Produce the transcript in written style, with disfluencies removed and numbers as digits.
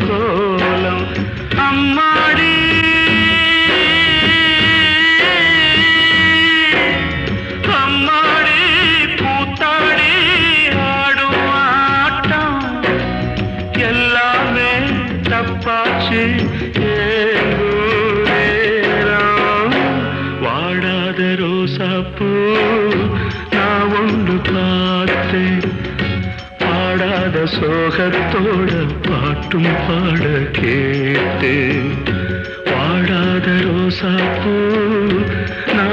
கோலம் அம்மாடி அம்மாடி பூத்தாடி ஆடும் ஆட்டம் எல்லாமே தப்பாச்சு வாடாத ரோசாப்பூ நான் ஒன்று பார்த்தேன் பாடாத சோகத்தோட பாட்டும் பாட கேட்டேன் வாடாத ரோசாப்பூ நான்